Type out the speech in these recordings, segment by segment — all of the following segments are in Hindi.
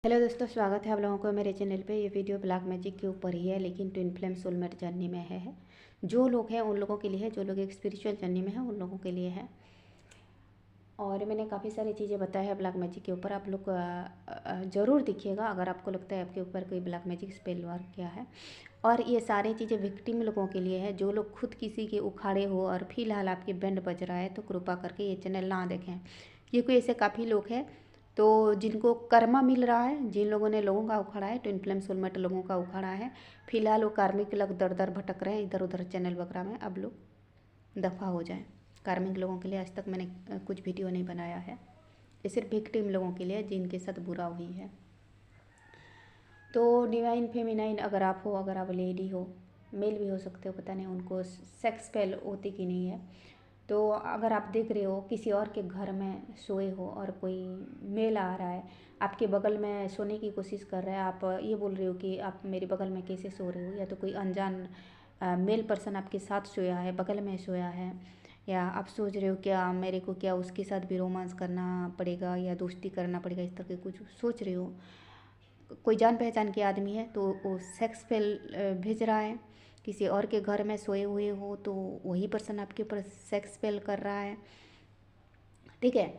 हेलो दोस्तों, स्वागत है आप लोगों को मेरे चैनल पे। ये वीडियो ब्लैक मैजिक के ऊपर ही है, लेकिन ट्विन फ्लेम सोलमेट जर्नी में है। जो लोग हैं उन लोगों के लिए है, जो लोग एक स्पिरिचुअल जर्नी में है उन लोगों के लिए है। और मैंने काफ़ी सारी चीज़ें बताया है ब्लैक मैजिक के ऊपर। आप लोग ज़रूर देखिएगा अगर आपको लगता है आपके ऊपर कोई ब्लैक मैजिक स्पेल वर्क किया है। और ये सारी चीज़ें विक्टिम लोगों के लिए है, जो लोग खुद किसी के उखाड़े हो और फिलहाल आपके बैंड बज रहा है, तो कृपा करके ये चैनल ना देखें। क्योंकि ऐसे काफ़ी लोग हैं तो जिनको कर्मा मिल रहा है, जिन लोगों ने लोगों का उखाड़ा है, ट्विन फ्लेम सोलमेट लोगों का उखाड़ा है, फिलहाल वो कार्मिक लोग दर दर भटक रहे हैं इधर उधर चैनल वगैरह में। अब लोग दफ़ा हो जाएं। कार्मिक लोगों के लिए आज तक मैंने कुछ वीडियो नहीं बनाया है। ये सिर्फ विक्टिम लोगों के लिए जिनके साथ बुरा हुई है। तो डिवाइन फेमिनाइन अगर आप हो, अगर आप लेडी हो, मेल भी हो सकते हो, पता नहीं उनको सेक्स स्पेल होती कि नहीं है। तो अगर आप देख रहे हो किसी और के घर में सोए हो और कोई मेल आ रहा है, आपके बगल में सोने की कोशिश कर रहा है, आप ये बोल रहे हो कि आप मेरे बगल में कैसे सो रहे हो, या तो कोई अनजान मेल पर्सन आपके साथ सोया है, बगल में सोया है, या आप सोच रहे हो क्या मेरे को क्या उसके साथ भी रोमांस करना पड़ेगा या दोस्ती करना पड़ेगा, इस तरह के कुछ सोच रहे हो। कोई जान पहचान के आदमी है तो वो सेक्स पेल भेज रहा है। किसी और के घर में सोए हुए हो तो वही पर्सन आपके ऊपर सेक्स पेल कर रहा है, ठीक है।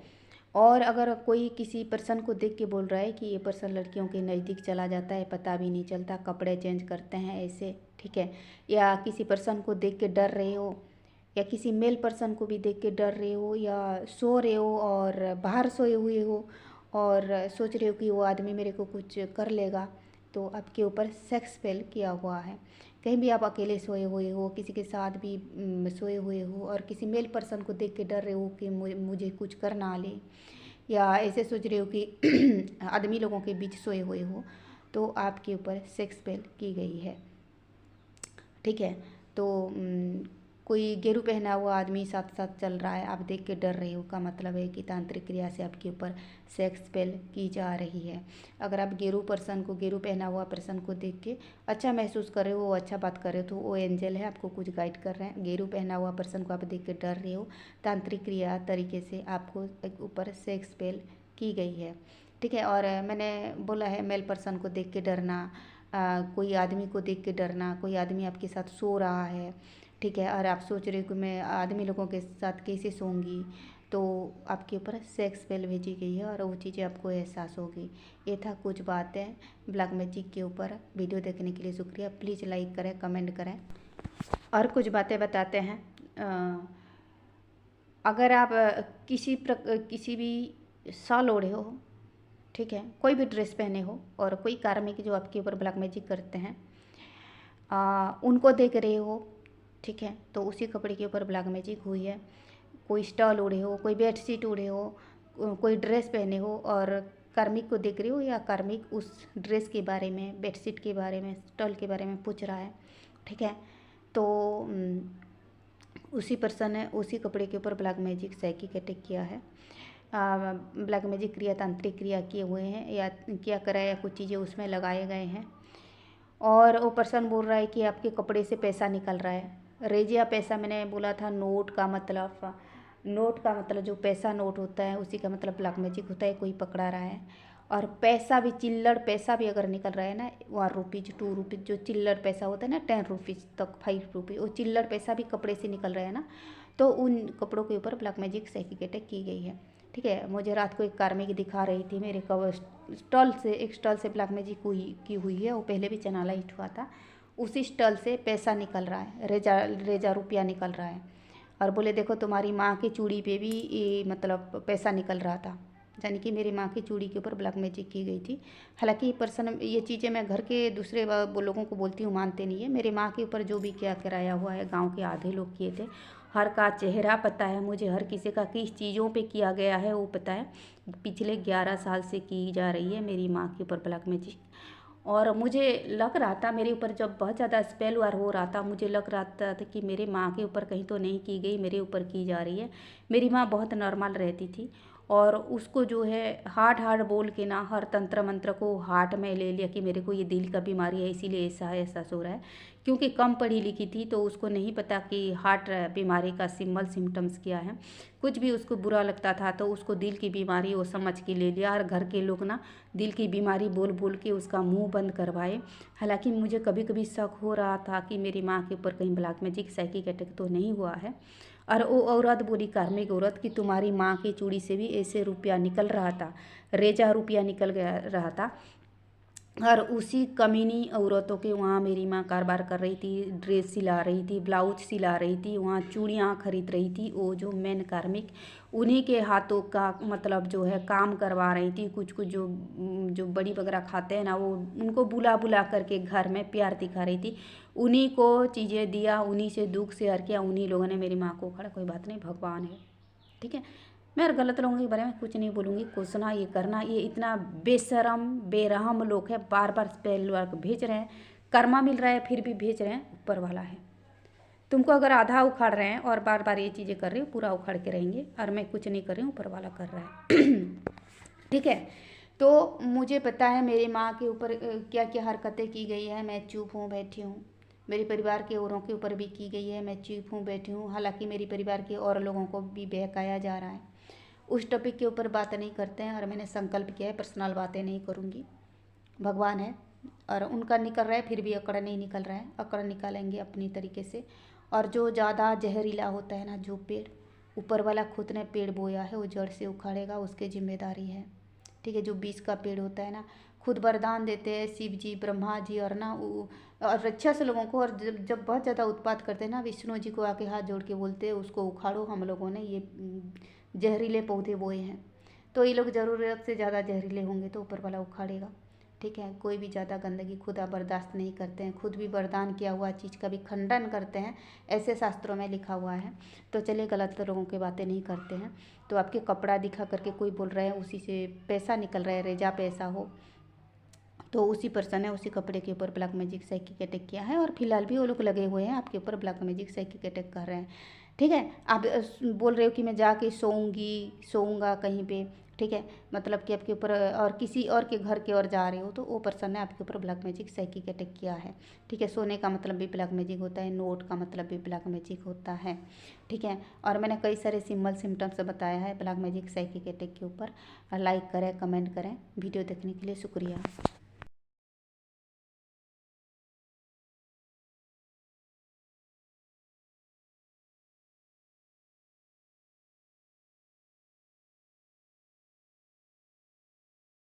और अगर कोई किसी पर्सन को देख के बोल रहा है कि ये पर्सन लड़कियों के नज़दीक चला जाता है, पता भी नहीं चलता, कपड़े चेंज करते हैं ऐसे, ठीक है। या किसी पर्सन को देख के डर रहे हो, या किसी मेल पर्सन को भी देख के डर रहे हो, या सो रहे हो और बाहर सोए हुए हो और सोच रहे हो कि वो आदमी मेरे को कुछ कर लेगा, तो आपके ऊपर सेक्स पेल किया हुआ है। कहीं भी आप अकेले सोए हुए हो, किसी के साथ भी सोए हुए हो और किसी मेल पर्सन को देख के डर रहे हो कि मुझे कुछ कर ना ले, या ऐसे सोच रहे हो कि आदमी लोगों के बीच सोए हुए हो, तो आपके ऊपर सेक्स पेल की गई है, ठीक है। तो कोई गेरू पहना हुआ आदमी साथ साथ चल रहा है, आप देख के डर रहे हो, का मतलब है कि तांत्रिक क्रिया से आपके ऊपर सेक्स पेल की जा रही है। अगर आप गेरू पर्सन को, गेरू पहना हुआ पर्सन को देख के अच्छा महसूस कर रहे हो, अच्छा बात कर रहे हो, तो वो एंजल है, आपको कुछ गाइड कर रहे हैं। गेरू पहना हुआ पर्सन को आप देख के डर रहे हो, तांत्रिक क्रिया तरीके से आपको ऊपर सेक्स पेल की गई है, ठीक है। और मैंने बोला है मेल पर्सन को देख के डरना, कोई आदमी को देख के डरना, कोई आदमी आपके साथ सो रहा है, ठीक है, और आप सोच रहे हो कि मैं आदमी लोगों के साथ कैसे सोऊंगी, तो आपके ऊपर सेक्स पेल भेजी गई है और वो चीज़ें आपको एहसास होगी। ये था कुछ बातें ब्लैक मैजिक के ऊपर। वीडियो देखने के लिए शुक्रिया। प्लीज़ लाइक करें, कमेंट करें। और कुछ बातें बताते हैं। अगर आप किसी भी शॉल ओढ़े हो, ठीक है, कोई भी ड्रेस पहने हो, और कोई कार्मिक जो आपके ऊपर ब्लैक मैजिक करते हैं उनको देख रहे हो, ठीक है, तो उसी कपड़े के ऊपर ब्लैक मैजिक हुई है। कोई स्टॉल ओढ़े हो, कोई बेडशीट ओढ़े हो, कोई ड्रेस पहने हो और कार्मिक को देख रहे हो, या कार्मिक उस ड्रेस के बारे में, बेडशीट के बारे में, स्टॉल के बारे में पूछ रहा है, ठीक है, तो उसी पर्सन ने उसी कपड़े के ऊपर ब्लैक मैजिक साइकिक अटैक किया है। ब्लैक मैजिक क्रिया, तांत्रिक क्रिया किए हुए हैं, या क्या करा, या कुछ चीज़ें उसमें लगाए गए हैं। और वो पर्सन बोल रहा है कि आपके कपड़े से पैसा निकल रहा है। रेजिया पैसा, मैंने बोला था नोट का मतलब, नोट का मतलब जो पैसा नोट होता है उसी का मतलब ब्लैक मैजिक होता है, कोई पकड़ा रहा है। और पैसा भी, चिल्लर पैसा भी अगर निकल रहा है ना, 1 रुपीज़ 2 रुपीज़ जो चिल्लर पैसा होता है ना, 10 रुपीज़ तक, 5 रुपीज़, वो चिल्लर पैसा भी कपड़े से निकल रहा है ना, तो उन कपड़ों के ऊपर ब्लैक मैजिक साइकिक अटैक की गई है, ठीक है। मुझे रात को एक कार्मिक दिखा रही थी मेरे कवर स्टॉल से, एक स्टॉल से ब्लैक मैजिक की हुई है, वो पहले भी चैनल हिट हुआ था। उसी स्टॉल से पैसा निकल रहा है, रेजा रेजा रुपया निकल रहा है, और बोले देखो तुम्हारी माँ की चूड़ी पे भी ये मतलब पैसा निकल रहा था, यानी कि मेरी माँ की चूड़ी के ऊपर ब्लैक मैजिक की गई थी। हालांकि पर्सन, ये चीज़ें मैं घर के दूसरे लोगों को बोलती हूँ, मानते नहीं है। मेरे माँ के ऊपर जो भी क्या कराया हुआ है, गांव के आधे लोग किए थे। हर का चेहरा पता है मुझे, हर किसी का किस चीज़ों पे किया गया है वो पता है। पिछले 11 साल से की जा रही है मेरी माँ के ऊपर ब्लैक मैजिक। और मुझे लग रहा था, मेरे ऊपर जब बहुत ज़्यादा स्पेल वार हो रहा था, मुझे लग रहा था कि मेरे माँ के ऊपर कहीं तो नहीं की गई, मेरे ऊपर की जा रही है। मेरी माँ बहुत नॉर्मल रहती थी, और उसको जो है हार्ट हार्ट बोल के ना हर तंत्र मंत्र को हार्ट में ले लिया कि मेरे को ये दिल का बीमारी है इसीलिए ऐसा है, ऐसा सो रहा है। क्योंकि कम पढ़ी लिखी थी तो उसको नहीं पता कि हार्ट बीमारी का सिंबल सिम्टम्स क्या है। कुछ भी उसको बुरा लगता था तो उसको दिल की बीमारी वो समझ के ले लिया, और घर के लोग ना दिल की बीमारी बोल बोल के उसका मुंह बंद करवाए। हालांकि मुझे कभी कभी शक हो रहा था कि मेरी माँ के ऊपर कहीं ब्लैक मैजिक साइकिक अटैक तो नहीं हुआ है। और वो औरत बोली, कार्मिक औरत, कि तुम्हारी माँ की चूड़ी से भी ऐसे रुपया निकल रहा था, रेजा रुपया निकल गया रहा था। और उसी कमीनी औरतों के वहाँ मेरी माँ कारोबार कर रही थी, ड्रेस सिला रही थी, ब्लाउज सिला रही थी, वहाँ चूड़ियाँ खरीद रही थी। वो जो मेन कार्मिक उन्हीं के हाथों का मतलब जो है काम करवा रही थी। कुछ कुछ जो बड़ी वगैरह खाते हैं ना, वो उनको बुला बुला करके घर में प्यार दिखा रही थी। उन्हीं को चीज़ें दिया, उन्हीं से दुख शेयर किया, उन्हीं लोगों ने मेरी माँ को उखाड़ा। कोई बात नहीं, भगवान है, ठीक है। मैं गलत लोगों के बारे में कुछ नहीं बोलूँगी। कोसना ये करना, ये इतना बेशरम बेरहम लोग हैं, बार बार स्पेल वर्क भेज रहे हैं, कर्मा मिल रहा है फिर भी भेज रहे हैं। ऊपर वाला है, तुमको अगर आधा उखाड़ रहे हैं और बार बार ये चीज़ें कर रहे हो, पूरा उखाड़ के रहेंगे। और मैं कुछ नहीं कर रही हूँ, ऊपर वाला कर रहा है ठीक है। तो मुझे पता है मेरी माँ के ऊपर क्या क्या हरकतें की गई है, मैं चुप हूँ, बैठी हूँ। मेरे परिवार के औरों के ऊपर भी की गई है, मैं चुप हूँ, बैठी हूँ। हालांकि मेरे परिवार के और लोगों को भी बहकाया जा रहा है। उस टॉपिक के ऊपर बात नहीं करते हैं, और मैंने संकल्प किया है पर्सनल बातें नहीं करूँगी। भगवान है, और उनका निकल रहा है फिर भी अकड़ नहीं निकल रहा है, अकड़ निकालेंगे अपनी तरीके से। और जो ज़्यादा जहरीला होता है ना, जो पेड़ ऊपर वाला खुद ने पेड़ बोया है वो जड़ से उखाड़ेगा, उसकी जिम्मेदारी है, ठीक है। जो बीज का पेड़ होता है ना, खुद वरदान देते हैं शिव जी, ब्रह्मा जी, और ना और रक्षा से लोगों को। और जब बहुत ज़्यादा उत्पात करते हैं ना, विष्णु जी को आके हाथ जोड़ के बोलते हैं उसको उखाड़ो, हम लोगों ने ये जहरीले पौधे बोए हैं। तो ये लोग ज़रूरत से ज़्यादा जहरीले होंगे तो ऊपर वाला उखाड़ेगा, ठीक है। कोई भी ज़्यादा गंदगी खुदा बर्दाश्त नहीं करते हैं, खुद भी वरदान किया हुआ चीज़ का भी खंडन करते हैं, ऐसे शास्त्रों में लिखा हुआ है। तो चलिए, गलत लोगों की बातें नहीं करते हैं। तो आपके कपड़ा दिखा करके कोई बोल रहा है उसी से पैसा निकल रहा है, रेजा पैसा हो, तो उसी पर्सन ने उसी कपड़े के ऊपर ब्लैक मैजिक साइकिक अटैक किया है। और फिलहाल भी वो लोग लगे हुए हैं आपके ऊपर ब्लैक मैजिक साइकिक अटैक कर रहे हैं, ठीक है। आप बोल रहे हो कि मैं जाके सोऊंगा कहीं पे, ठीक है। मतलब कि आपके ऊपर और किसी और के घर के और जा रहे हो, तो वो पर्सन ने आपके ऊपर ब्लैक मैजिक साइकिक अटैक किया है, ठीक है। सोने का मतलब भी ब्लैक मैजिक होता है, नोट का मतलब भी ब्लैक मैजिक होता है, ठीक है। और मैंने कई सारे सिंबल सिम्टम्स बताया है ब्लैक मैजिक साइकिक अटैक के ऊपर। लाइक करें, कमेंट करें। वीडियो देखने के लिए शुक्रिया।